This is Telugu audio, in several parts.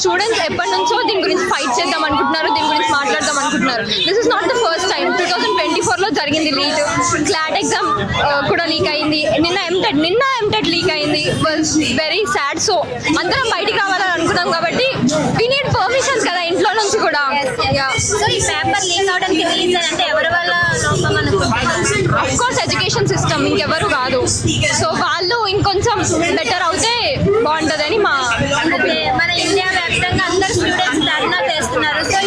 స్టూడెంట్స్ ఎప్పటి నుంచో దీని గురించి ఫైట్ చేద్దాం అనుకుంటున్నారు, దీని గురించి మాట్లాడదాం అనుకుంటున్నారు. This is not the first time. 2024లో జరిగింది లీక్, క్లాట్ ఎగ్జామ్ కూడా లీక్ అయింది. నిన్న ఎంటెడ్ లీక్ అయింది. Was very sad. సో అందరం బయటికి రావాలని అనుకున్నాం కాబట్టి వీ నీడ్ పర్మిషన్స్ కదా ఇంట్లో నుంచి కూడా. సో ఈ పేపర్ లీక్ అవడానికి రీజన్ అంటే ఎవరి వల్ల లోపం అనుకుంటున్నారు? అఫ్ కోర్స్ ఎడ్యుకేషన్ సిస్టమ్, ఇంకెవరు కాదు. సో వాళ్ళు ఇంకొంచెం బెటర్ అవుతే బాగుంటుందని మా మన ఇండియా వ్యాప్తంగా అందరు స్టూడెంట్స్ ధర్నా చేస్తున్నారు. సో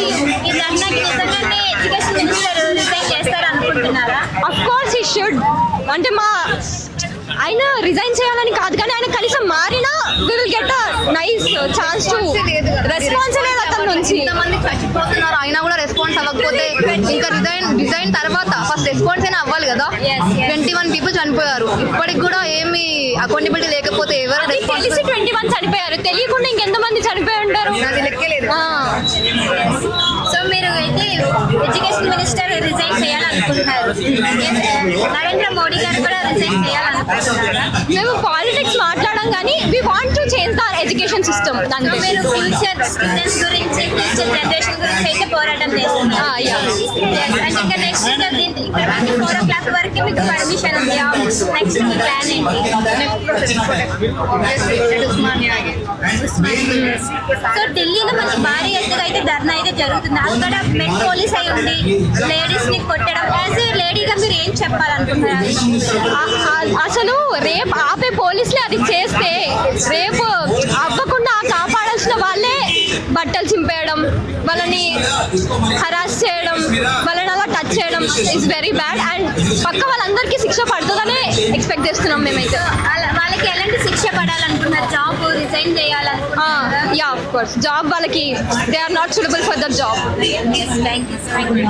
ఈ ధర్నాకి నిజంగానే ఎడ్యుకేషన్ మినిస్టర్ రిజైన్ చేస్తారు అనుకుంటున్నారా? Of course he should. అంటే ఆయన రిజైన్ చేయాలని కాదు, కానీ ఆయన కనీసం మారినా will get a nice chance to response లేదు అతని నుంచి. ఇంతమంది చచ్చిపోతున్నారు అయినా కూడా రెస్పాన్స్ అవ్వకపోతే ఇంకా రిజైన్ తర్వాత ఫస్ట్ రెస్పాన్స్ అయినా అవ్వాలి కదా. 21 పీపుల్ చనిపోయారు, ఇప్పటికి కూడా ఏమి అకౌంటబిలిటీ లేకపోతే ఎవరు రెస్పాన్స్? 21 చనిపోయారు, తెలియకుండా ఇంకెంతమంది చనిపోయి ఉంటారు? సో మీరు అయితే ఎడ్యుకేషన్ మినిస్టర్ రిజైన్ చేయాలనుకుంటున్నారు. నరేంద్ర మోడీ గారు కూడా రిజైన్ చేయాలనుకుంటున్నారా? మేము పాలిటిక్స్ మాట్లాడడం కానీ we want to change the education system. దాని మీరు ఫ్యూచర్ స్టూడెంట్స్ గురించి, ఫ్యూచర్ జనరేషన్ గురించి అయితే పోరాటం చేస్తున్నారు. అండ్ ఇంకా నెక్స్ట్ ఇక్కడ 4 o'clock వరకు మీకు పర్మిషన్ ఉంది. నెక్స్ట్ మీ ప్లాన్ ఏంటి? సో ఢిల్లీలో మనకి భారీ ఎత్తుగా అయితే ధర్నా అయితే జరుగుతుంది. అక్కడ మెట్ పోలీస్ అయి ఉంది లేడీస్ ని కొట్టడం. యాజ్ ఏ లేడీగా మీరు ఏం చెప్పాలనుకుంటున్నారు? అసలు రేపు ఆపే పోలీసులే అది చేస్తే రేపు అవ్వకుండా కాపాడాల్సిన వాళ్ళే బట్టలు చింపేయడం, వాళ్ళని హరాస్ చేయడం, వాళ్ళని అలా టచ్ చేయడం ఇస్ వెరీ బ్యాడ్. అండ్ పక్క వాళ్ళందరికీ శిక్ష పడుతుందనే ఎక్స్పెక్ట్ చేస్తున్నాం మేమైతే. వాళ్ళకి ఎలాంటి శిక్ష పడాలనుకున్నారు? జాబ్ రిజైన్ చేయాలనుకున్నారా? యా, ఆఫ్ కోర్స్ జాబ్ వాళ్ళకి they are not suitable for the job. Thank you.